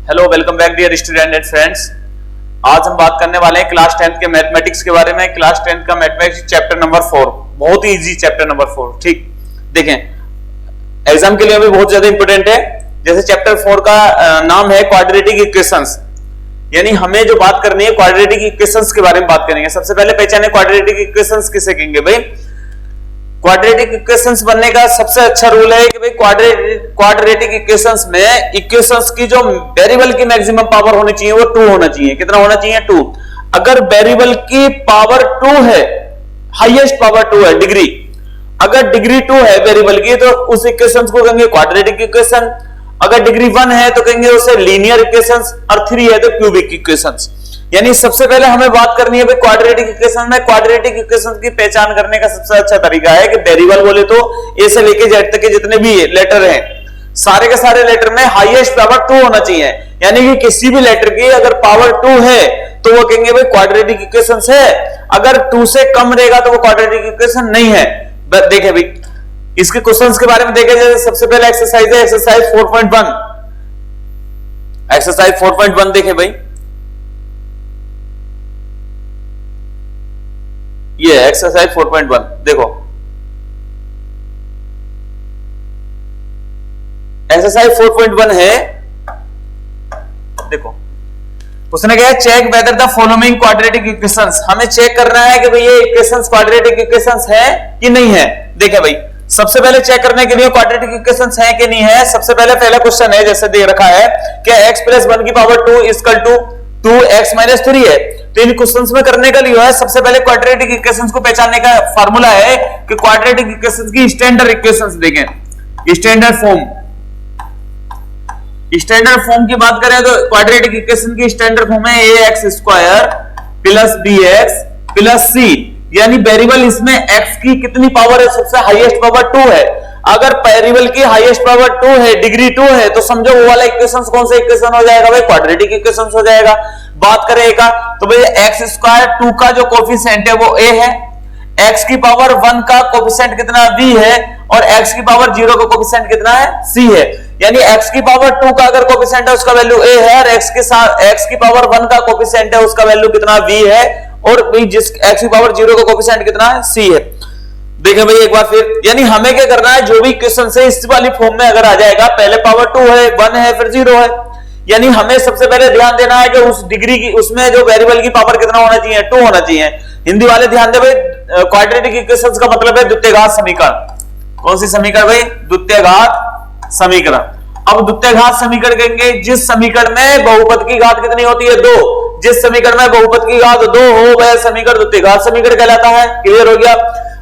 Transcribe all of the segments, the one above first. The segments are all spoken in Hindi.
Hello, welcome back dear student and friends. आज हम बात करने वाले हैं क्लास 10th के मैथमेटिक्स के बारे में। क्लास 10th का मैथमेटिक्स चैप्टर नंबर 4, बहुत ही इजी चैप्टर नंबर 4। ठीक, देखें एग्जाम के लिए भी बहुत ज्यादा इंपॉर्टेंट है। जैसे चैप्टर 4 का नाम है क्वाड्रेटिक इक्वेशंस, यानी हमें जो बात करनी है क्वाड्रेटिक इक्वेशंस के बारे में बात करेंगे। सबसे पहले पहचाने क्वाड्रेटिक इक्वेशंस किसे कहेंगे भाई। क्वाड्रेटिक इक्वेशंस बनने का सबसे अच्छा रूल है कि भाई क्वाड्रेटिक इक्वेशंस में इक्वेशंस की जो वेरिएबल की मैक्सिमम पावर होनी चाहिए वो 2 होना चाहिए। कितना होना चाहिए? 2। अगर वेरिएबल की पावर 2 है, हाईएस्ट पावर 2 है, डिग्री, अगर डिग्री 2 है वेरिएबल की तो उस इक्वेशंस को कहेंगे क्वाड्रेटिक इक्वेशन। अगर डिग्री 1 है तो कहेंगे उसे लीनियर इक्वेशंस, और 3 है तो क्यूबिक इक्वेशंस। यानी सबसे पहले हमें बात करनी है क्वाड्रेटिक इक्वेशन में। क्वाड्रेटिक इक्वेशन की पहचान करने का सबसे अच्छा तरीका है कि वेरिएबल बोले तो ए से लेके जेड तक के जितने भी लेटर हैं, सारे के सारे लेटर में हाईएस्ट पावर 2 होना चाहिए। यानी कि किसी भी लेटर की अगर पावर 2 है तो वो कहेंगे भाई क्वाड्रेटिक इक्वेशन है। अगर 2 से कम रहेगा तो वो क्वाड्रेटिक इक्वेशन नहीं है। देखे भाई इसके क्वेश्चंस के बारे में देखे जाए, सबसे पहले एक्सरसाइज है एक्सरसाइज 4.1। एक्सरसाइज 4.1 देखे भाई, ये एक्सरसाइज 4.1 देखो। एक्सरसाइज 4.1 है, देखो उसने कहा check whether the following quadratic equations. हमें चेक करना है कि भाई ये इक्वेशंस क्वाड्रेटिक इक्वेशंस है कि नहीं है। देखे भाई सबसे पहले चेक करने के लिए क्वाड्रेटिक इक्वेशंस है कि नहीं है, सबसे पहले पहला क्वेश्चन है जैसे दे रखा है कि x + 1 की पावर 2 = 2x - 3 है। तो इन क्वेश्चंस में करने का लिए है सबसे पहले क्वाड्रेटिक इक्वेशंस को पहचानने का फार्मूला है कि क्वाड्रेटिक इक्वेशंस की स्टैंडर्ड इक्वेशंस देखें। स्टैंडर्ड फॉर्म की बात करें तो क्वाड्रेटिक इक्वेशन की स्टैंडर्ड फॉर्म है ax² + bx + c। यानी वेरिएबल इसमें x की कितनी पावर है, सबसे हाईएस्ट पावर 2 है। अगर वेरिएबल की हाईएस्ट पावर 2 है, डिग्री 2 है, तो समझो वो वाला इक्वेशन कौन सा इक्वेशन हो जाएगा भाई? क्वाड्रेटिक इक्वेशन हो जाएगा। बात करें का तो भाई x² 2 का जो कोफिशिएंट है वो a है, x की पावर 1 का कोफिशिएंट कितना b है, और x की पावर 0 का कोफिशिएंट कितना है? c है। यानी x की पावर 2 का अगर कोफिशिएंट है उसका वैल्यू a है, और x की पावर 1 का कोफिशिएंट है उसका वैल्यू कितना b है, और जिस x की पावर 0 का कोफिशिएंट कितना है? c है। देखें भाई एक बार फिर, यानी हमें क्या करना है, जो भी क्वेश्चन से इस वाली फॉर्म में अगर आ जाएगा, पहले पावर 2 है, 1 है, फिर 0 है, यानी हमें सबसे पहले ध्यान देना है कि उस डिग्री की, उसमें जो वेरिएबल की पावर कितना होना चाहिए? 2 होना चाहिए। हिंदी वाले ध्यान दे भाई, क्वाड्रेटिक इक्वेशंस का मतलब है द्वितीयघात समीकरण। कौन सी समीकरण भाई? द्वितीयघात समीकरण। अब द्वितीयघात समीकरण कहेंगे जिस समीकरण में बहुपद की घात कितनी होती है? 2। जिस समीकरण में बहुपद की घात 2 हो वह समीकरण द्वितीयघात समीकरण कहलाता है। क्लियर हो गया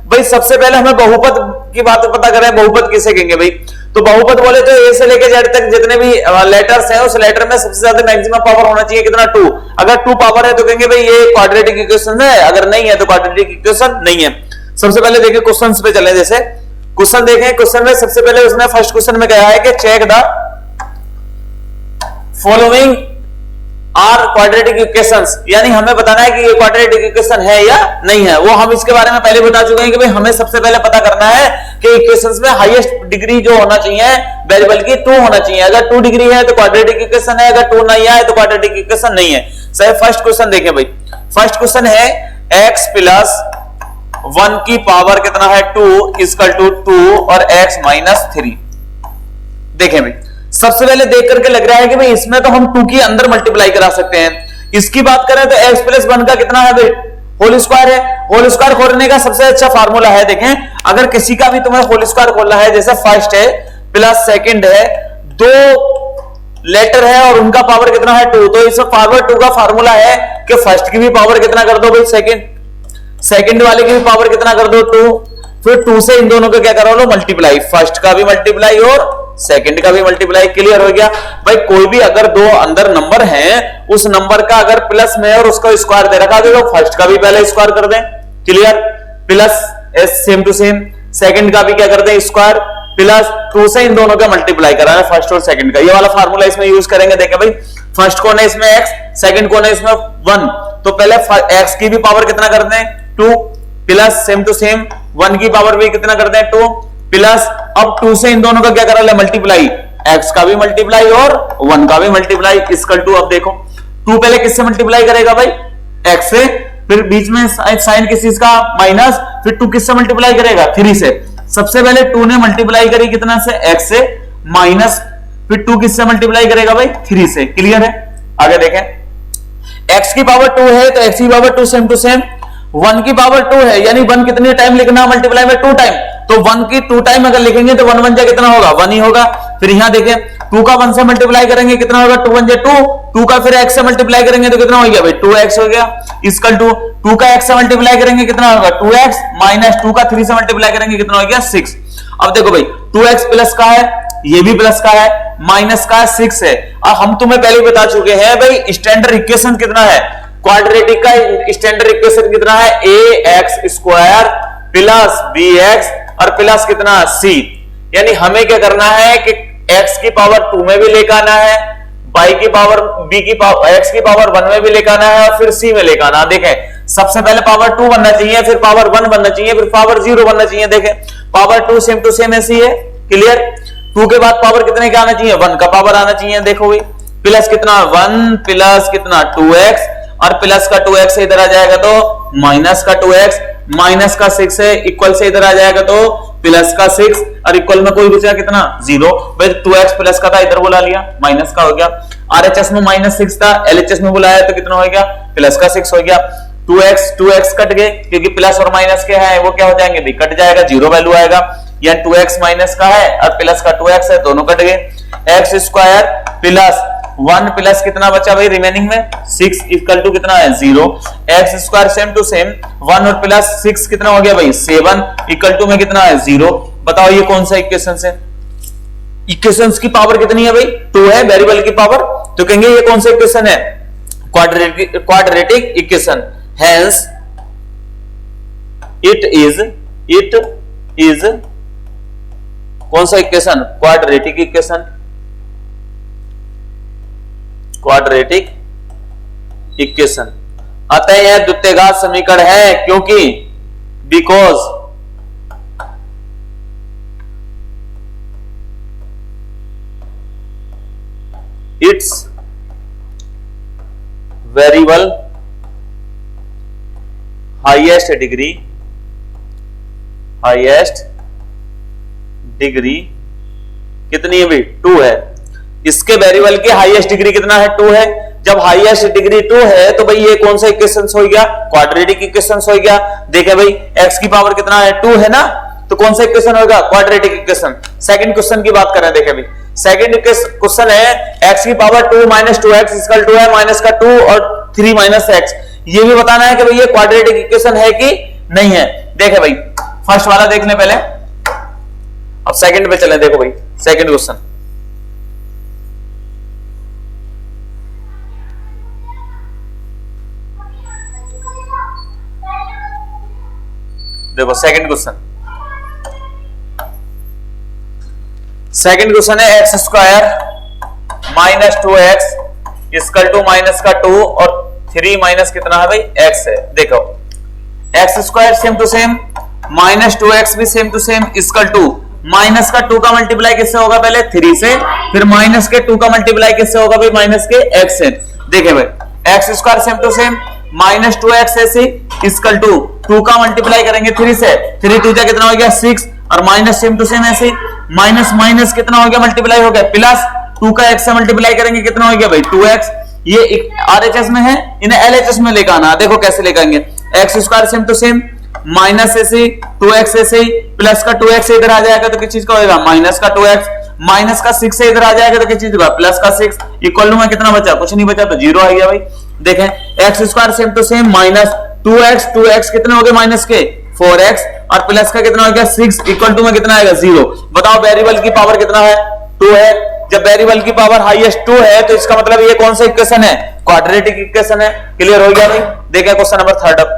भाई। सबसे पहले हमें बहुपद की बात पता करें, बहुपद किसे कहेंगे भाई? तो बहुपद बोले तो ए से लेके जेड तक जितने भी लेटर्स हैं उस लेटर में सबसे ज्यादा मैक्सिमम पावर होना चाहिए कितना? 2। अगर 2 पावर है तो कहेंगे भाई ये क्वाड्रेटिक इक्वेशन है, अगर नहीं है तो क्वाड्रेटिक इक्वेशन नहीं है। सबसे पहले देखिए क्वेश्चंस पे चले। जैसे क्वेश्चन देखें, क्वेश्चन में सबसे पहले उसने फर्स्ट क्वेश्चन में कहा है कि check the following are quadratic equations, यानी हमें बताना है कि ये क्वाड्रेटिक इक्वेशन है या नहीं है। वो हम इसके बारे में पहले बता चुके हैं कि भाई हमें सबसे पहले पता करना है कि इक्वेशंस में हाईएस्ट डिग्री जो होना चाहिए वेरिएबल की 2 होना चाहिए। अगर 2 डिग्री है तो क्वाड्रेटिक इक्वेशन है, अगर 2 नहीं है तो क्वाड्रेटिक इक्वेशन नहीं है। सही। फर्स्ट क्वेश्चन देखें भाई, फर्स्ट क्वेश्चन है x + 1 की पावर कितना है? 2 = 2 और x - 3। देखें भाई सबसे पहले देख करके लग रहा है कि भाई इसमें तो हम 2 की अंदर मल्टीप्लाई करा सकते हैं। इसकी बात करें तो x + 1 का कितना है भाई? होल स्क्वायर है। होल स्क्वायर खोलने का सबसे अच्छा फार्मूला है, देखें अगर किसी का भी तुम्हें होल स्क्वायर खोलना है, जैसे फर्स्ट है प्लस सेकंड है, 2 लेटर है और उनका पावर कितना है? 2, तो इसमें पावर 2 का फार्मूला है कि फर्स्ट की भी पावर कितना कर दो भाई? सेकंड वाले की भी पावर कितना कर दो? 2। फिर 2 से इन दोनों को क्या करो लो? मल्टीप्लाई। फर्स्ट का भी मल्टीप्लाई और सेकंड का भी मल्टीप्लाई। क्लियर हो गया भाई। कोई भी अगर 2 अंदर नंबर हैं, उस नंबर का अगर प्लस में और उसका स्क्वायर दे रखा तो फर्स्ट का भी पहले स्क्वायर कर दें। Clear. Plus same to same second का भी क्या कर दें? स्क्वायर। प्लस 2 से इन दोनों का मल्टीप्लाई करा है, फर्स्ट और सेकंड का। ये वाला फार्मूला इसमें यूज करेंगे। देखें भाई फर्स्ट कौन है इसमें? x, सेकंड कौन है इसमें? 1। तो पहले x की भी पावर कितना कर दें? 2 प्लस सेम टू सेम 1 की पावर भी कितना कर दें? 2 प्लस अब 2 से इन दोनों का क्या करा ले? मल्टीप्लाई। x का भी मल्टीप्लाई और 1 का भी मल्टीप्लाई इक्वल टू, अब देखो 2 पहले किससे मल्टीप्लाई करेगा भाई, x से, फिर बीच में साइन किस चीज का, माइनस, फिर 2 किससे मल्टीप्लाई करेगा, 3 से। सबसे पहले 2 ने मल्टीप्लाई करी कितना से, x से, माइनस, फिर 2 किससे मल्टीप्लाई करेगा भाई, 3 से। क्लियर है? आगे देखें, x की पावर 2 है तो x की पावर 2 सेम टू सेम, 1 की पावर 2 है यानी 1 कितने टाइम लिखना, मल्टीप्लाई में 2 टाइम, तो 1 की 2 टाइम अगर लिखेंगे तो 1 1 जा कितना होगा, 1 ही होगा। फिर यहां देखें 2 का 1 से मल्टीप्लाई करेंगे कितना होगा, 2 1 जा 2, 2 का फिर x से मल्टीप्लाई करेंगे तो कितना हो गया भाई, 2x हो गया, इक्वल टू 2 का x से मल्टीप्लाई करेंगे कितना होगा, 2x, माइनस 2 का 3 से मल्टीप्लाई करेंगे कितना हो गया, 6। अब देखो भाई 2x प्लस का है, ये भी प्लस का है, माइनस का 6 है। और हम तुम्हें पहले बता चुके हैं भाई स्टैंडर्ड इक्वेशन कितना है, क्वाड्रेटिक का स्टैंडर्ड इक्वेशन कितना है, ax स्क्वायर प्लस bx और प्लस कितना c। यानी हमें क्या करना है कि x की पावर 2 में भी लेकर आना है, y की पावर b की पावर x की पावर 1 में भी लेकर आना है और फिर c में लेकर आना। देखें सबसे पहले पावर 2 बनना चाहिए, फिर पावर 1 बनना चाहिए, फिर पावर 0 बनना चाहिए। देखें पावर 2 सेम टू सेम ऐसी है, क्लियर। 2 के बाद पावर कितने का आना चाहिए, 1 का पावर आना चाहिए। देखो भाई प्लस कितना 1 प्लस कितना 2x और प्लस का 2x इधर आ जाएगा तो माइनस का 2x, माइनस का 6 है, इक्वल से इधर आ जाएगा तो प्लस का 6 और इक्वल में कोई बचा कितना 0, भाई 2x प्लस का था इधर बुला लिया माइनस का हो गया, RHS में -6 था LHS में बुलाया तो कितना हो गया प्लस का 6 हो गया। 2x कट गए क्योंकि प्लस और माइनस के हैं वो क्या हो जाएंगे भी कट जाएगा, 0 वैल्यू आएगा। या 2x माइनस का है और प्लस का 2x है, दोनों कट गए। x स्क्वायर प्लस 1 प्लस कितना बचा भाई रिमेनिंग में 6 इक्वल टू कितना है 0। x square same to same 1 और प्लस 6 कितना हो गया भाई 7 इक्वल टू में कितना है 0। बताओ ये कौन सा इक्वेशन है, इक्वेशंस की पावर कितनी है भाई 2 है वेरिएबल की पावर, तो कहेंगे ये कौन सा इक्वेशन है quadratic equation. Hence it is कौन सा equation quadratic equation, quadratic equation. अतः यह द्वितीयघात समीकरण है क्योंकि because it's variable highest degree कितनी है भाई 2 है। इसके वेरिएबल की हाईएस्ट डिग्री कितना है 2 है। जब हाईएस्ट डिग्री 2 है तो भाई ये कौन सा इक्वेशन हो गया क्वाड्रेटिक इक्वेशन हो गया। देखे भाई x की पावर कितना है 2 है ना, तो कौन सा इक्वेशन होगा क्वाड्रेटिक इक्वेशन। सेकंड क्वेश्चन की बात करें, देखे भाई सेकंड क्वेश्चन है x की power 2 minus 2x equal to है माइनस का 2 और 3 माइनस x। ये भी बताना है कि भाई ये क्वाड्रेटिक इक्वेशन है कि नहीं है। देखे भाई फर्स्ट वाला देख ले पहले, अब सेकंड पे चले। देखो भाई सेकंड क्वेश्चन, देखो सेकंड क्वेश्चन है x square minus 2x equal to minus का 2 और 3 माइनस कितना है भाई x है। देखो x square same to same minus 2x भी same to same equal to minus का 2 का मल्टीप्लाई किससे होगा पहले 3 से, फिर माइनस के 2 का मल्टीप्लाई किससे होगा भाई माइनस के x से। देखे भाई x square same to same minus 2x ऐसे इक्वल टू 2 का मल्टीप्लाई करेंगे 3 से, 3 2 जा कितना हो गया 6 और माइनस सेम टू सेम ऐसे माइनस माइनस कितना हो गया मल्टीप्लाई हो गया प्लस 2 का x से मल्टीप्लाई करेंगे कितना हो गया भाई 2x। ये RHS में है, इन्हें LHS में लेकर आना। देखो कैसे लेकर आएंगे, x square same to same minus ऐसे 2x ऐसे प्लस का 2x इधर आ जाएगा तो किस चीज का होगा माइनस का 2x, माइनस का 6 से इधर आ जाएगा तो किस चीज का प्लस का 6 इक्वल में कितना बचा कुछ नहीं बचा तो 0 आ गया भाई। देखें x square same to same minus 2x कितने हो गए माइनस के 4x और प्लस का कितना हो गया 6 इक्वल टू में कितना आएगा 0। बताओ वेरिएबल की पावर कितना है 2 है। जब वेरिएबल की पावर हाईएस्ट 2 है तो इसका मतलब ये कौन सा इक्वेशन है क्वाड्रेटिक इक्वेशन है। क्लियर हो गया भाई। देखें क्वेश्चन नंबर थर्ड, अब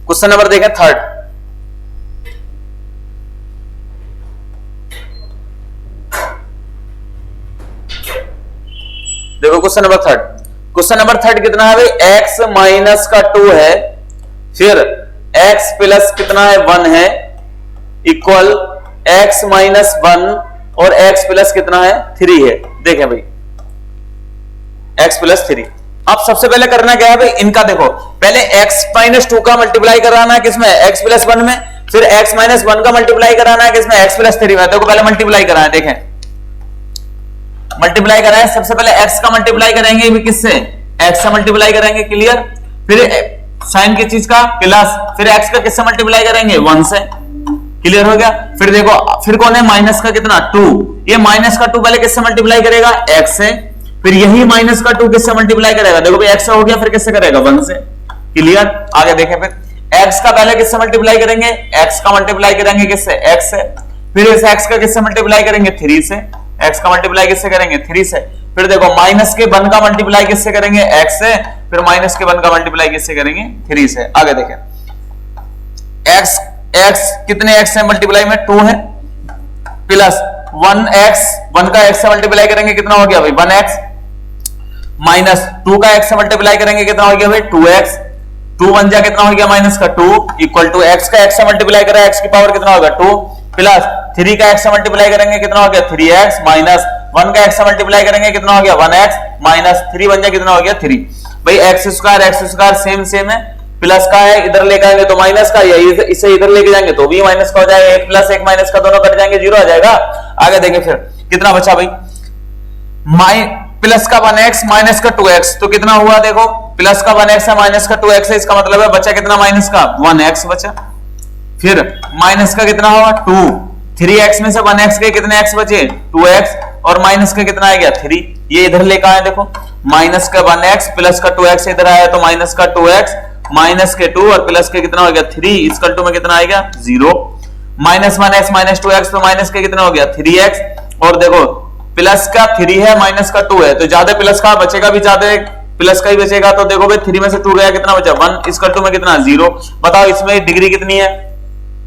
क्वेश्चन नंबर देखें थर्ड। देखो question number third, question number third कितना है भाई x माइनस का 2 है, फिर x प्लस कितना है 1 है इक्वल x माइनस 1 और x प्लस कितना है 3 है। देखें भाई x प्लस 3। अब सबसे पहले करना क्या है भाई, इनका देखो पहले x माइनस 2 का मल्टीप्लाई कराना है किसमें, x प्लस 1 में, फिर x माइनस 1 का मल्टीप्लाई कराना है किसमें, x प्लस 3 में। देखो पहले मल्टीप्लाई कराना है, देखें मल्टीप्लाई कराए। सबसे पहले x का मल्टीप्लाई करेंगे किससे, x से मल्टीप्लाई करेंगे, क्लियर। फिर साइन की चीज का प्लस, फिर x का किससे मल्टीप्लाई करेंगे 1 से, क्लियर हो गया। फिर देखो फिर कौन है माइनस का कितना 2, ये माइनस का 2 पहले किससे मल्टीप्लाई करेगा x से, फिर यही माइनस का 2 किससे मल्टीप्लाई करेगा, देखो भाई x हो गया, फिर किससे करेगा 1 से, क्लियर। आगे देखें फिर x का पहले किससे मल्टीप्लाई करेंगे, x का मल्टीप्लाई करेंगे किससे x से, फिर इस x का किससे मल्टीप्लाई करेंगे 3 से, x का मल्टीप्लाई किससे करेंगे 3 से, फिर देखो माइनस के 1 का मल्टीप्लाई किससे करेंगे x से, फिर माइनस के 1 का मल्टीप्लाई किससे करेंगे 3 से। आगे देखें x कितने x से मल्टीप्लाई में 2 है, प्लस 1x 1 का x से मल्टीप्लाई करेंगे कितना हो गया भाई 1x, माइनस 2 का x से मल्टीप्लाई करेंगे कितना हो गया भाई 2x, 2 1 जा कितना हो गया माइनस का 2, इक्वल टू x का x से मल्टीप्लाई करें x की पावर कितना होगा 2, प्लस 3 का x से मल्टीप्लाई करेंगे कितना हो गया 3x, माइनस 1 का x से मल्टीप्लाई करेंगे कितना हो गया 1x, माइनस 3 1 जा कितना हो गया 3। भाई x स्क्वायर सेम है, प्लस का है इधर लेकर आएंगे तो माइनस का, या इसे इधर लेके जाएंगे तो भी माइनस का हो जाएगा, एक प्लस एक माइनस का दोनों कट जाएंगे 0 आ जाएगा। आगे देखें फिर कितना बचा भाई, प्लस का 1x माइनस का 2x, तो कितना हुआ देखो प्लस का 1x है माइनस का 2x है, इसका मतलब है बचा कितना माइनस का 1x बचा। फिर माइनस का कितना हुआ 2, 3x में से 1x के कितने x बचे 2x, और माइनस का कितना आ गया 3, ये इधर लेकर आए देखो माइनस का 1x प्लस का 2x इधर आया तो माइनस का 2x माइनस के 2 और प्लस के कितना हो गया 3, इसका 2 में कितना आएगा 0, माइनस 1x माइनस 2x तो माइनस के कितना हो गया 3x, और देखो प्लस का 3 है माइनस का 2 है तो ज्यादा प्लस का बचेगा भी ज्यादा प्लस का ही बचेगा, तो देखो भाई 3 में से 2 गया कितना बचा 1, इसका 2 में कितना 0। बताओ इसमें डिग्री कितनी है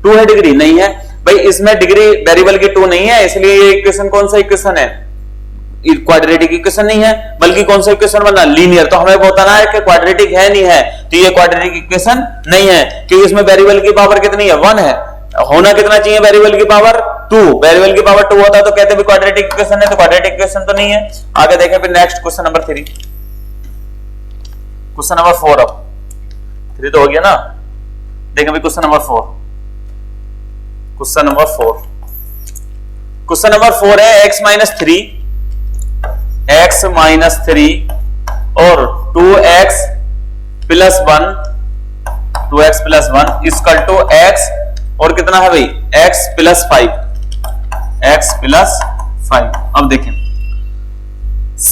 2 है, डिग्री नहीं है भाई, इसमें डिग्री वेरिएबल की 2 नहीं है, इसलिए ये इक्वेशन कौन सा इक्वेशन है, क्वाड्रेटिक इक्वेशन नहीं है, बल्कि कौन सा इक्वेशन बना लीनियर। तो हमें बताना है कि क्वाड्रेटिक है नहीं है, तो ये क्वाड्रेटिक इक्वेशन नहीं है, क्योंकि इसमें वेरिएबल की पावर कितनी है 1 है, होना कितना चाहिए वेरिएबल की पावर 2, वेरिएबल की पावर 2 होता तो कहते भी क्वाड्रेटिक इक्वेशन है, तो क्वाड्रेटिक इक्वेशन तो नहीं है। आगे देखें फिर next question number 3, question number 4, अब 3 तो हो गया ना, देखें भाई question number 4, question number 4, question number 4 है x माइनस 3 और 2x plus 1 equal to x और कितना है भाई x प्लस 5। अब देखें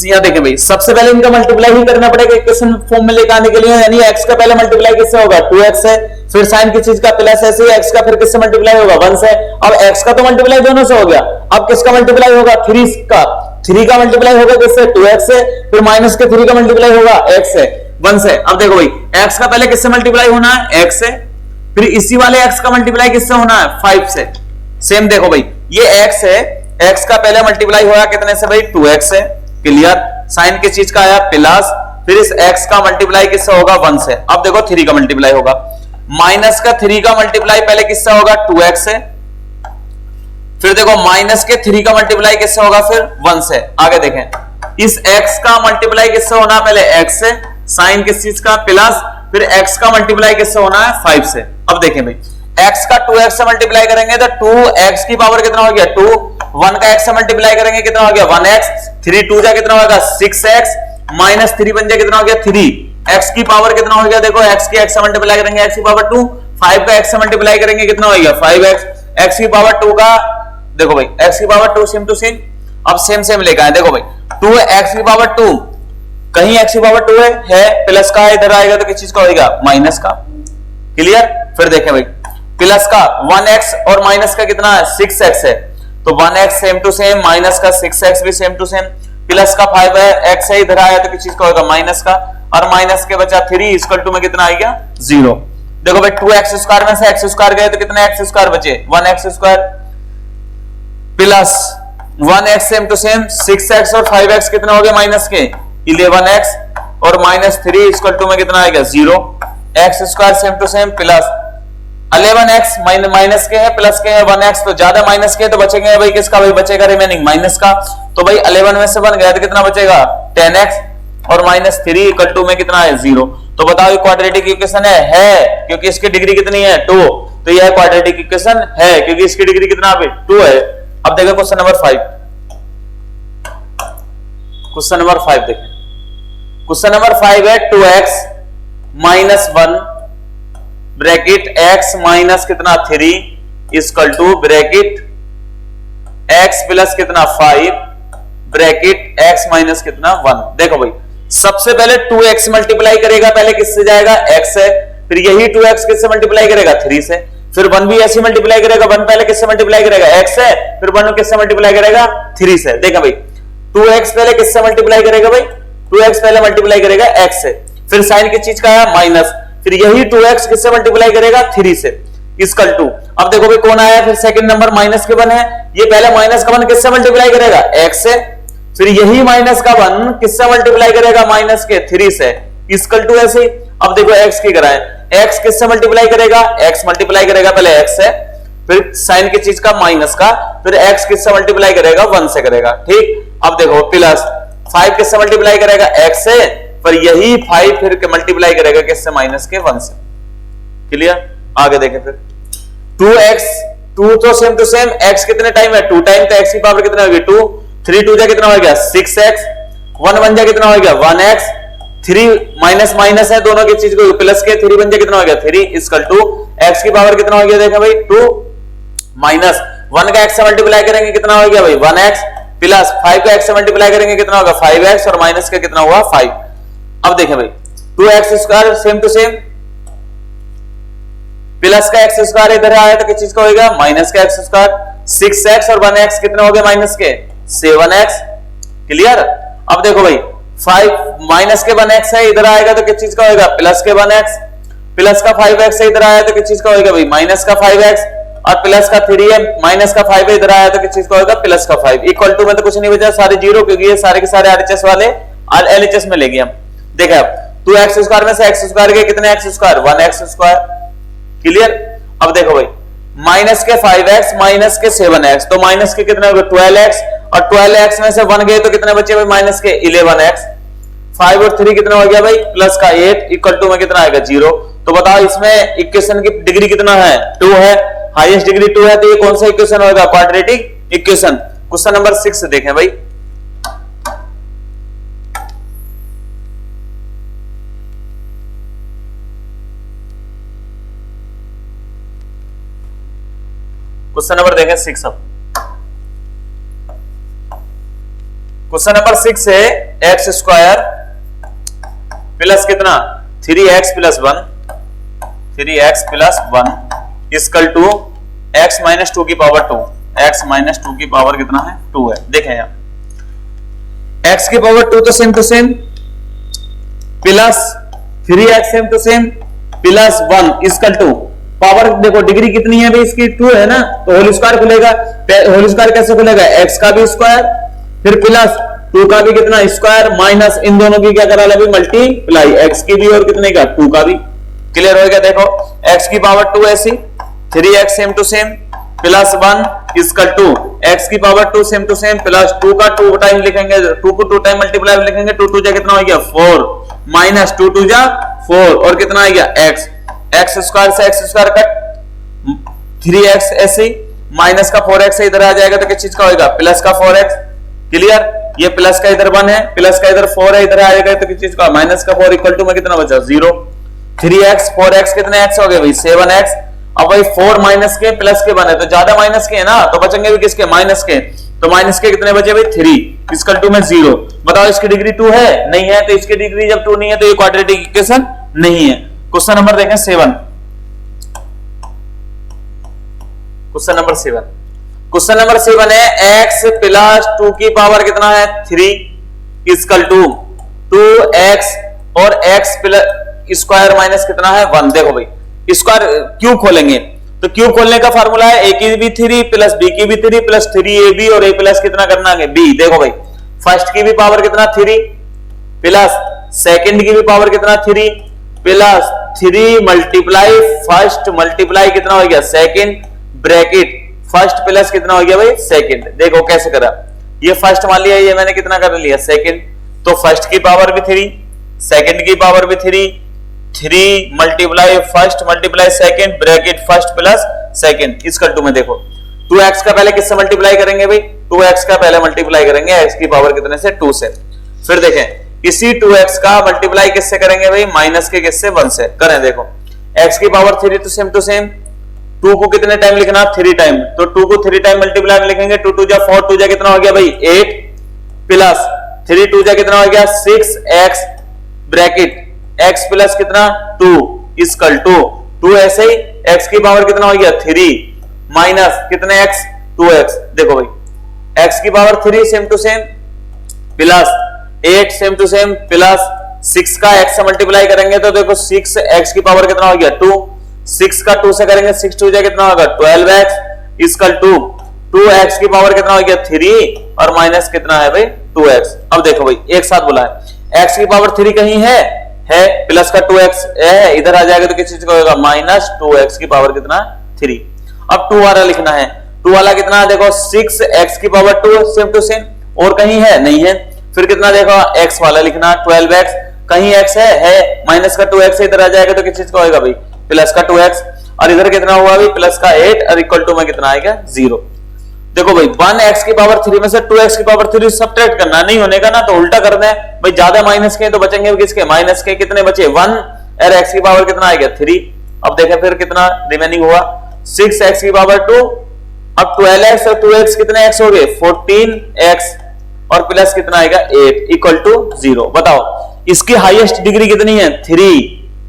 यहां देखें भाई, सबसे पहले इनका मल्टीप्लाई ही करना पड़ेगा इक्वेशन फॉर्म में लेकर आने के लिए, यानी x का पहले मल्टीप्लाई किससे होगा 2x है, फिर साइन की चीज का प्लस ऐसे x का फिर किससे मल्टीप्लाई होगा 1 से। अब x का तो मल्टीप्लाई दोनों से हो गया, अब किसका मल्टीप्लाई होगा 3 का मल्टीप्लाई होगा किससे 2x से, फिर माइनस के 3 का मल्टीप्लाई होगा x से 1 से। अब देखो भाई x का पहले किससे मल्टीप्लाई होना है x से, फिर इसी वाले x का मल्टीप्लाई किससे होना है 5 से। सेम देखो भाई ये x है, x का पहले मल्टीप्लाई होगा कितने से भाई 2x से, क्लियर। साइन की चीज का आया प्लस, फिर इस x का मल्टीप्लाई किससे होगा 1 से। अब देखो 3 का मल्टीप्लाई होगा, माइनस का 3 का मल्टीप्लाई पहले किससे होगा 2x से, फिर देखो माइनस के 3 का मल्टीप्लाई किससे होगा फिर 1 से। आगे देखें इस x का मल्टीप्लाई किससे होना पहले x से, साइन किस चीज का प्लस, फिर x का मल्टीप्लाई किससे होना है 5 से। अब देखें भाई x का 2x से मल्टीप्लाई करेंगे तो 2x की पावर कितना हो गया 2, 1 का x से मल्टीप्लाई करेंगे कितना हो गया 1x, 3 2 जा कितना होगा 6x, माइनस 3 बन जाए कितना हो गया 3, x की पावर कितना हो गया देखो x की x से मल्टीप्लाई करेंगे x की पावर 2, 5 का x से मल्टीप्लाई करेंगे कितना हो गया 5x, x की पावर 2 का देखो भाई x की पावर 2 सेम टू सेम, अब सेम लेकर आए देखो भाई 2x की पावर 2, कहीं x की पावर 2 है प्लस का इधर आएगा तो किस चीज का होगा माइनस का, क्लियर। फिर देखें भाई प्लस का 1x और माइनस का कितना है 6x है, तो 1x same to same, minus का 6x भी सेम टू सेम, प्लस का 5 है x है इधर आया तो किस चीज का होगा माइनस का, और माइनस के बचा 3 इक्वल टू में कितना आएगा 0। देखो भाई 2x स्क्वायर में से x स्क्वायर गए तो कितने x स्क्वायर बचे 1x square, plus 1x same to same, 6x और 5x कितना हो गया माइनस के 11x, और माइनस 3 इक्वल टू में कितना आएगा 0, x square same to same plus, 11x minus के है प्लस के है 1x, तो ज्यादा माइनस के तो बचेंगे भाई किसका, भाई बचेगा रिमेनिंग माइनस का। तो भाई 11 में से 1 गया तो कितना बचेगा 10x और माइनस 3 इक्वल टू में कितना है 0। तो बताओ ये क्वाड्रेटिक इक्वेशन है क्योंकि इसकी डिग्री कितनी है 2, तो यह क्वाड्रेटिक इक्वेशन है क्योंकि इसकी डिग्री कितना 2 है। अब देखो क्वेश्चन नंबर 5, क्वेश्चन नंबर 5 देखें। क्वेश्चन नंबर 5 है 2x minus 1 bracket x minus कितना 3 equal to bracket x plus कितना 5 ब्रैकेट x माइनस कितना 1। देखो भाई सबसे पहले 2x मल्टीप्लाई करेगा, पहले किससे जाएगा x है, फिर यही 2x किससे मल्टीप्लाई करेगा 3 से, फिर 1 भी ऐसे मल्टीप्लाई करेगा, 1 पहले किससे मल्टीप्लाई करेगा x है, फिर 1 किससे मल्टीप्लाई करेगा 3 से। देखा भाई 2x पहले किससे मल्टीप्लाई करेगा, भाई 2x पहले मल्टीप्लाई करेगा x से, फिर साइन की चीज का है माइनस, फिर यही 2x किससे मल्टीप्लाई करेगा 3 से इक्वल टू। अब देखो भाई कौन आया, फिर सेकंड नंबर माइनस के 1 है, ये पहले माइनस का 1 किससे मल्टीप्लाई करेगा x से, फिर यही माइनस का 1 किससे मल्टीप्लाई करेगा माइनस के 3 से इक्वल टू ऐसे। अब देखो x की कराएं, x किससे मल्टीप्लाई करेगा, x मल्टीप्लाई करेगा पहले x से, फिर साइन की चीज का माइनस का, फिर x किससे मल्टीप्लाई करेगा 1 से करेगा, ठीक। अब देखो प्लस 5 किससे मल्टीप्लाई करेगा x से, पर यही 5 फिर के मल्टीप्लाई करेगा किससे माइनस के 1 से। क्लियर, आगे देखें फिर 2x 2 तो सेम टू सेम, x कितने टाइम है 2 टाइम, तो x की पावर कितना होगी 2, 3 2 जा कितना हो गया 6x, 1 1 जा कितना हो गया 1x, 3 माइनस माइनस है दोनों की चीज को प्लस के 3 बन जा कितना हो गया 3 इक्वल टू x की पावर कितना हो गया, देखा भाई 2 माइनस 1 का x से मल्टीप्लाई करेंगे कितना हो गया भाई 1x, प्लस 5 का x से मल्टीप्लाई करेंगे कितना होगा 5x, और माइनस का कितना हुआ 5। अब देखें भाई 2x square same to same, plus का x स्क्वायर इधर आया तो किस चीज का होगा माइनस का x स्क्वायर, 6x और 1x कितने हो गए माइनस के 7x। क्लियर। अब देखो भाई 5 माइनस के 1x है, इधर आएगा तो किस चीज का होगा प्लस के 1x, प्लस का 5x है, इधर आया तो किस चीज का होगा भाई माइनस का 5x, और प्लस का 3 है, माइनस का 5 है, इधर आया तो किस चीज का होगा प्लस का 5। इक्वल टू में तो कुछ नहीं बचा, सारे जीरो, क्योंकि ये सारे के सारे आरएचएस वाले एलएचएस में ले गए हम। देखा अब 2x स्क्वायर में से x स्क्वायर के कितने x square 1x square. Clear. अब देखो भाई माइनस के 5x माइनस के 7x, तो माइनस के कितने हो गए 12x, और 12x में से 1 गए तो कितने बचे भाई माइनस के 11x, 5 और 3 कितना हो गया भाई प्लस का 8 इक्वल टू में कितना आएगा 0। तो बताओ इसमें इक्वेशन की डिग्री कितना है 2 है, हाईएस्ट डिग्री 2 है, तो ये कौन सा इक्वेशन होगा क्वाड्रेटिक इक्वेशन। क्वेश्चन नंबर 6 देखें भाई, क्वेश्चन नंबर देखें 6। अब क्वेश्चन नंबर 6 है एक्स स्क्वायर प्लस कितना 3x plus 1, 3x plus 1 equal to x minus 2 की पावर 2, x माइनस 2 की पावर कितना है 2 है। देखें यहां x की पावर 2 तो same to same, plus 3x same to same, plus 1 equal to power देखो डिग्री कितनी है भाई इसकी 2 है ना, तो होल स्क्वायर खुलेगा, होल स्क्वायर कैसे खुलेगा x का भी स्क्वायर फिर प्लस 2 का भी कितना स्क्वायर माइनस इन दोनों की क्या करा अभी मल्टीप्लाई, x की भी और कितने का 2 का भी। क्लियर हो गया। देखो x की पावर 2 ऐसी, 3x same to same plus 1 equal to x की power 2 same to same plus 2 का 2 टाइम लिखेंगे, 2 को 2 टाइम मल्टीप्लाई लिखेंगे, 2 2 जा कितना हो गया 4 माइनस 2 2 जा 4 और कितना आ गया x, x स्क्वायर से x स्क्वायर कट 3x ऐसे माइनस का 4x इधर आ जाएगा तो किस चीज का होगा प्लस का 4x। क्लियर। ये प्लस का इधर 1 है, प्लस का इधर 4 है, इधर आएगा तो किस चीज का माइनस का 4 इक्वल टू में कितना बचा 0। 3x 4x कितने x हो गए भाई 7x। अब भाई 4 माइनस के प्लस के 1 है तो ज्यादा माइनस के है ना, तो बचेंगे भी किसके माइनस के, तो माइनस के कितने बचे भाई 3 इक्वल टू में 0। बताओ इसकी डिग्री 2 है नहीं है, तो इसकी डिग्री जब 2 नहीं है तो ये क्वाड्रेटिक इक्वेशन नहीं है। क्वेश्चन नंबर देखें 7, क्वेश्चन नंबर 7, क्वेश्चन नंबर 7 है x प्लस 2 की पावर कितना है 3 इक्वल टू 2x और x प्लस स्क्वायर माइनस कितना है 1। देखो भाई स्क्वायर क्यूब खोलेंगे तो क्यूब खोलने का फार्मूला है a की भी 3 प्लस b की भी 3 प्लस 3ab और a प्लस कितना करना है b। देखो भाई फर्स्ट की भी पावर कितना 3 प्लस सेकंड की भी पावर कितना 3 प्लस 3 मल्टीप्लाई फर्स्ट मल्टीप्लाई कितना हो गया सेकंड, ब्रैकेट फर्स्ट प्लस कितना हो गया भाई सेकंड। देखो कैसे करा, ये फर्स्ट मान लिया, ये मैंने कितना कर लिया सेकंड, तो फर्स्ट की पावर भी 3, सेकंड की पावर भी 3, 3 multiply first multiply second bracket first plus second equal to में देखो 2x का पहले किससे मल्टीप्लाई करेंगे भाई, 2x का पहले मल्टीप्लाई करेंगे x की पावर कितने से 2 से। फिर देखें इसी 2x का मल्टीप्लाई किससे करेंगे भाई, माइनस के किससे 1 से करें। देखो x की पावर 3 तो सेम टू सेम 2 को कितने टाइम लिखना 3 टाइम, तो 2 को 3 टाइम मल्टीप्लाई में लिखेंगे 2 2 जा 4, 2 जा कितना हो गया भाई 8 प्लस 3 2 जा कितना हो गया 6x ब्रैकेट x प्लस कितना 2 इक्वल टू 2 ऐसे ही x की पावर कितना हो गया 3 माइनस कितने x 2x। देखो भाई x की power 3 same to same plus 8 same to same plus 6 का x से मल्टीप्लाई करेंगे तो देखो 6x की पावर कितना हो गया 2, 6 का 2 से करेंगे 6 2 जा कितना होगा 12x इक्वल टू 2x की पावर कितना हो गया 3 और माइनस कितना है भाई 2x। अब देखो भाई एक साथ बोला है x की पावर 3 कहीं है प्लस का 2x है, इधर आ जाएगा तो किस चीज का होगा माइनस 2x की पावर कितना 3। अब 2 वाला लिखना है, 2 वाला कितना है देखो 6x की पावर 2 सेम टू सेम, और कहीं है नहीं है, फिर कितना देखो x वाला लिखना 12x, कहीं x है माइनस का 2x इधर आ जाएगा तो किस चीज का होगा भाई प्लस का 2x, और इधर कितना हुआ भाई प्लस का 8 और इक्वल टू में कितना आएगा 0। देखो भाई 1x की पावर 3 में से 2x की पावर 3 सब्ट्रैक्ट करना, नहीं होने का ना तो उल्टा कर दें भाई, ज्यादा माइनस के तो बचेंगे किसके माइनस के, कितने बचे 1 और x की पावर कितना आएगा 3। अब देखें फिर कितना रिमेनिंग हुआ 6x की पावर 2, अब 12x और 2x कितने x हो गए 14x और प्लस कितना आएगा 8 इक्वल टू 0। बताओ इसकी हाईएस्ट डिग्री कितनी है 3,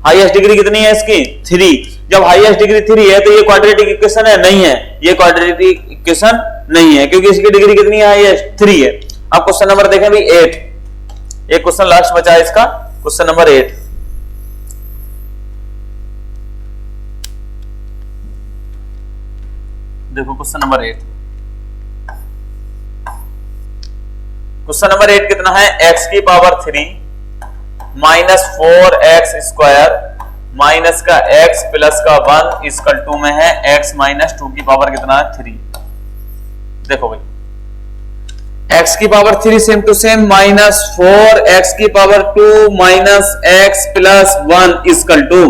हाईएस्ट डिग्री कितनी है इसकी 3, जब हाईएस्ट डिग्री 3 है तो ये क्वाड्रेटिक इक्वेशन है नहीं है, ये क्वाड्रेटिक इक्वेशन नहीं है क्योंकि इसकी डिग्री कितनी है हाईएस्ट 3 है। अब क्वेश्चन नंबर देखें भी 8, एक क्वेश्चन लास्ट बचा है इसका क्वेश्चन नंबर 8। देखो क्वेश्चन नंबर 8, क्वेश्चन नंबर 8 कितना है x की power 3 minus 4x square minus का x प्लस का 1 इक्वल टू में है x माइनस 2 की पावर कितना है 3। देखो भाई x की power 3 same to same minus 4x की power 2 minus x plus 1 equal to,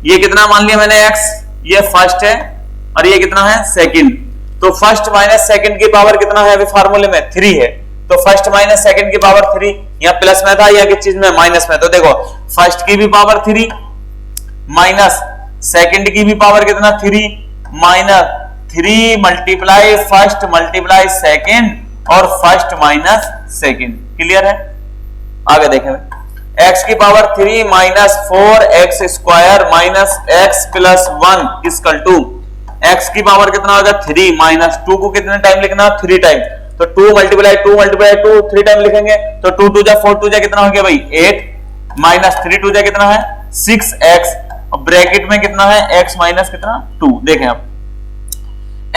ये कितना मान लिया मैंने x, ये फर्स्ट है और ये कितना है सेकंड, तो फर्स्ट माइनस सेकंड की पावर कितना है अभी फार्मूले में 3 है, तो फर्स्ट माइनस सेकंड की पावर 3 या प्लस में था या किस चीज में माइनस में, तो देखो फर्स्ट की भी पावर 3 माइनस सेकंड की भी पावर कितना 3 minus 3 multiply first multiply second और फर्स्ट माइनस सेकंड। क्लियर है, आगे देखें x की power 3 minus 4x square minus x plus 1 equal to x की पावर कितना होगा 3 माइनस 2 को कितने टाइम लिखना 3 टाइम, तो 2 मल्टीप्लाई 2 3 टाइम लिखेंगे तो 2 2 जा 4 2 जा कितना हो गया भाई 8 माइनस 3 2 जा कितना है 6x और ब्रैकेट में कितना है x माइनस कितना 2। देखें अब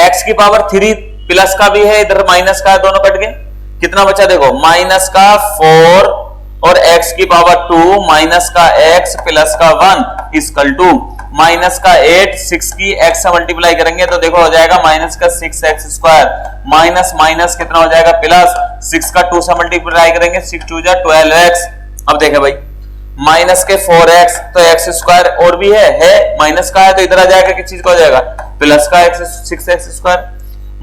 x की पावर 3 प्लस का भी है इधर माइनस का है, दोनों कट गए, कितना बचा देखो माइनस का 4 और x की पावर 2 माइनस का x प्लस का 1 इक्वल टू माइनस का 8 6 की x से मल्टीप्लाई करेंगे तो देखो हो जाएगा माइनस का 6x स्क्वायर माइनस माइनस कितना हो जाएगा प्लस 6 का 2 से मल्टीप्लाई करेंगे 6 2 जा 12x। अब देखें भाई माइनस के 4x तो x स्क्वायर और भी है माइनस का है तो इधर आ जाएगा किस चीज का हो जाएगा प्लस का 6x स्क्वायर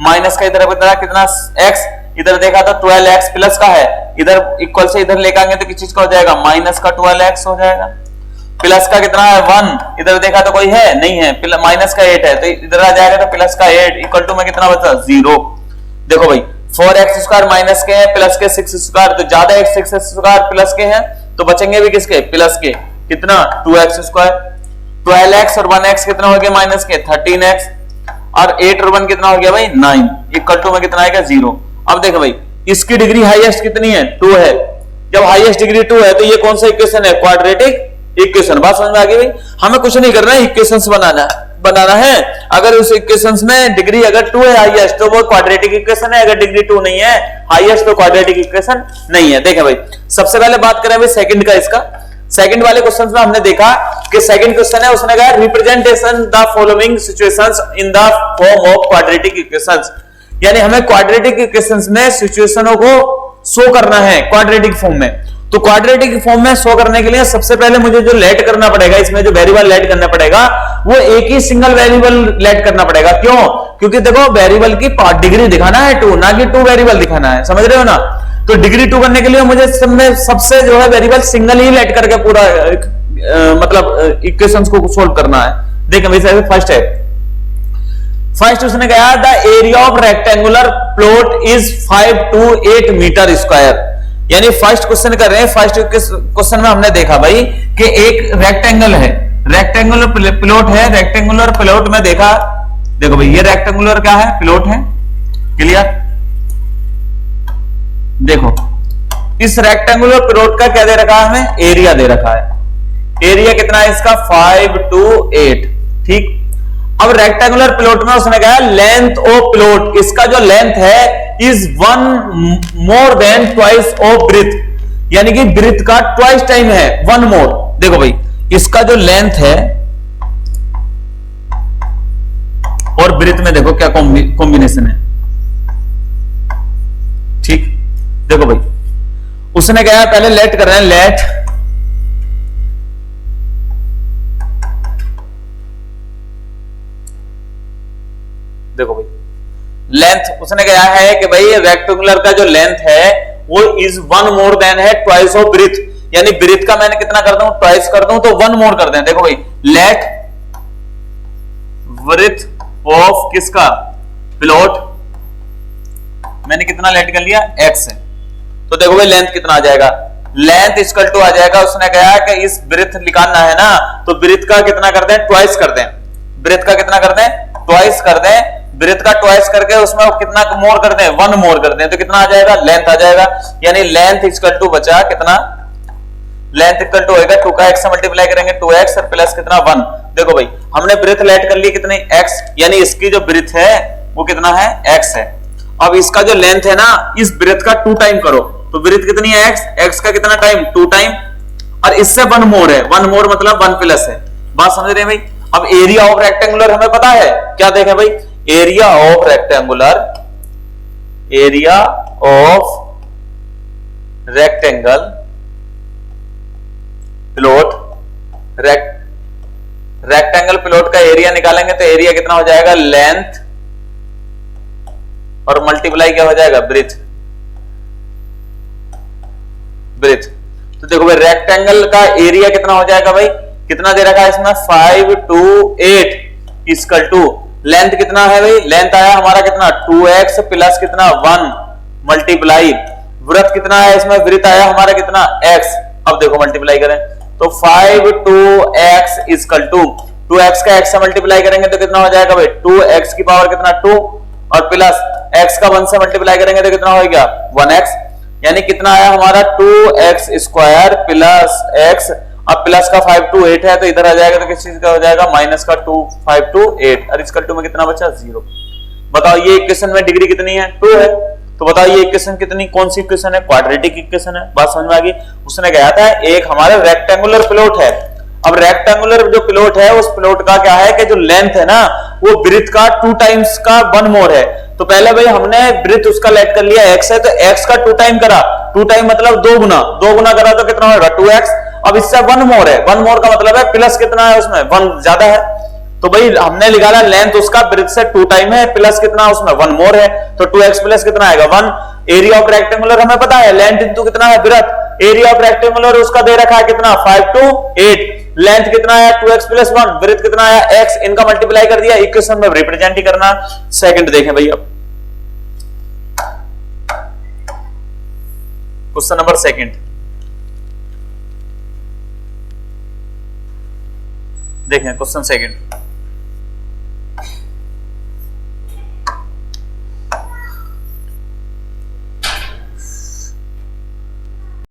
माइनस का इधर कितना x, इधर देखा तो 12x प्लस का है, इधर इक्वल से इधर लेकर आएंगे तो किस चीज का हो जाएगा माइनस का 12x हो जाएगा, प्लस का कितना है 1, इधर देखा तो कोई है नहीं है, माइनस का 8 है तो इधर आ जाएगा तो प्लस का 8 इक्वल टू में कितना बचा 0। देखो भाई 4x स्क्वायर माइनस के है प्लस के 6 स्क्वायर, तो ज्यादा 6 स्क्वायर प्लस के हैं तो बचेंगे भी किसके प्लस के, कितना 2x स्क्वायर, 12x और 1x कितना हो गया माइनस के 13x और 8 और 1 कितना हो गया भाई 9 इक्वल टू में कितना आएगा 0। अब देखो भाई इसकी डिग्री हाईएस्ट कितनी है 2 है, जब हाईएस्ट डिग्री 2 है तो ये कौन सा इक्वेशन है क्वाड्रेटिक इक्वेशन। बात समझ में आ गई भाई, हमें कुछ नहीं करना है इक्वेशंस बनाना है, अगर उस इक्वेशंस में डिग्री अगर 2 है हाईएस्ट तो वो क्वाड्रेटिक इक्वेशन है, अगर डिग्री 2 नहीं है हाईएस्ट तो क्वाड्रेटिक इक्वेशन नहीं है। देखें भाई सबसे पहले बात करें भाई सेकंड का, इसका सेकंड वाले क्वेश्चन में हमने देखा उसके सेकंड क्वेश्चन है, उसने कहा representation the following situations in the form of quadratic equations, यानी हमें क्वाड्रेटिक इक्वेशंस में सिचुएशनों को शो करना है क्वाड्रेटिक फॉर्म में। तो क्वाड्रेटिक फॉर्म में शो करने के लिए सबसे पहले मुझे जो लेट करना पड़ेगा, इसमें जो वेरिएबल लेट करना पड़ेगा वो एक ही सिंगल वेरिएबल लेट करना पड़ेगा। क्यों? क्योंकि देखो वेरिएबल की डिग्री दिखाना है 2, ना कि 2 वेरिएबल दिखाना है, समझ रहे हो ना। तो डिग्री 2 करने के लिए मुझे सबसे जो है वेरिएबल सिंगल ही लेट करके पूरा मतलब इक्वेशंस को सोल्व करना है। देखो भाई फर्स्ट है, फर्स्ट उसने कहा the area of rectangular plot is 5 to 8 metre square, यानी फर्स्ट क्वेश्चन कर रहे हैं। फर्स्ट क्वेश्चन में हमने देखा भाई कि एक रेक्टेंगल है, रेक्टेंगुलर प्लॉट है, रेक्टेंगुलर प्लॉट में देखा, देखो भाई ये रेक्टेंगुलर क्या है, प्लॉट है, क्लियर। देखो इस रेक्टेंगुलर प्लॉट का क्या दे रखा है हमें, एरिया दे रखा है। एरिया कितना है इसका 5 to 8, ठीक। अब रेक्टेंगुलर प्लॉट में उसने कहा लेंथ ऑफ प्लॉट, इसका जो लेंथ है is 1 more than twice of breadth, यानी कि ब्रेथ का ट्वाइस टाइम है 1 more। देखो भाई इसका जो लेंथ है और ब्रेथ में देखो क्या कॉम्बिनेशन है, ठीक। देखो भाई उसने कहा पहले लेट कर रहे हैं, लेट देखो भाई लेंथ उसने कहा है कि भाई रेक्टेंगुलर का जो लेंथ है वो इज 1 more than है ट्वाइस ऑफ ब्रेथ, यानी ब्रेथ का मैंने कितना कर दूं, ट्वाइस कर दूं, तो 1 more कर दें। देखो भाई लेट ब्रेथ ऑफ किसका, प्लॉट, मैंने कितना लेट कर लिया, x है। तो देखो भाई लेंथ कितना आ जाएगा, लेंथ इक्वल टू आ जाएगा, उसने कहा कि इस ब्रेथ निकालना है ना, तो ब्रेथ का कितना कर दें, ट्वाइस कर दें। ब्रेथ का कितना कर दें, ट्वाइस कर दें। ब्रेथ का ट्वाइस करके उसमें कितना मोर कर दें, 1 more कर दें, तो कितना आ जाएगा, लेंथ आ जाएगा। यानी लेंथ इक्वल टू बचा कितना, लेंथ इक्वल टू होगा 2 का x से मल्टीप्लाई करेंगे 2x और प्लस कितना 1। देखो भाई हमने ब्रेथ लेट कर ली कितनी, x, यानी इसकी जो ब्रेथ है वो कितना है, x है। अब इसका जो लेंथ है ना, इस ब्रेथ का 2 टाइम करो, तो ब्रेथ कितनी है, x का कितना टाइम, 2 टाइम, और इससे 1 more है, 1 more मतलब 1 प्लस है। बात समझ रहे हैं भाई। अब एरिया ऑफ रेक्टेंगुलर हमें पता है, क्या देखें भाई, area of rectangular, area of rectangle plot, rectangle plot का एरिया निकालेंगे तो एरिया कितना हो जाएगा, लेंथ और मल्टीप्लाई क्या हो जाएगा, ब्रेथ, ब्रेथ। तो देखो भाई रेक्टेंगल का एरिया कितना हो जाएगा भाई, कितना दे रखा है इसमें 5 to 8 इक्वल टू लेंथ कितना है भाई, लेंथ आया हमारा कितना 2x प्लस कितना 1 मल्टीप्लाई ब्रेथ कितना है इसमें, ब्रेथ आया हमारा कितना x। अब देखो मल्टीप्लाई करें तो 5 to x equal to 2x का x से मल्टीप्लाई करेंगे तो कितना हो जाएगा भाई, 2x की पावर कितना 2 और प्लस x का 1 से मल्टीप्लाई करेंगे तो कितना हो गया 1x, यानी कितना आया हमारा 2x स्क्वायर प्लस x। अब प्लस का 5 to 8 है तो इधर आ जाएगा तो किस चीज का हो जाएगा, माइनस का 5 to 8 और इसका 2 में कितना बचा 0। बताओ ये इक्वेशन में डिग्री कितनी है, 2 है। तो बताओ ये इक्वेशन कितनी, कौन सी इक्वेशन है, क्वाड्रेटिक इक्वेशन है। बात समझ में आ गई। उसने कहा था एक हमारे रेक्टेंगुलर प्लॉट है। अब रेक्टेंगुलर जो प्लॉट है उस प्लॉट का क्या है कि जो लेंथ है ना वो ब्रेथ का 2 टाइम्स का 1 more है। तो पहले भाई हमने ब्रेथ उसका लेट कर लिया x है तो x का 2 टाइम करा, 2 टाइम मतलब 2 गुना करा तो कितना होगा 2x। अब इससे 1 more है, 1 more का मतलब है प्लस कितना है उसमें 1 ज्यादा है। तो भाई हमने निकाला लेंथ उसका ब्रेथ से 2 टाइम है प्लस कितना उसमें 1 more है, तो 2x प्लस कितना आएगा 1। एरिया ऑफ रेक्टेंगुलर हमें पता है लेंथ इनटू कितना है ब्रेथ, एरिया ऑफ रेक्टेंगुलर उसका दे रखा है कितना 5 to 8, लेंथ कितना है 2x प्लस 1, ब्रेथ कितना है x, इनका मल्टीप्लाई कर दिया, इक्वेशन में रिप्रेजेंट ही करना। सेकंड देखें भाई, अब क्वेश्चन नंबर सेकंड देखें, क्वेश्चन सेकंड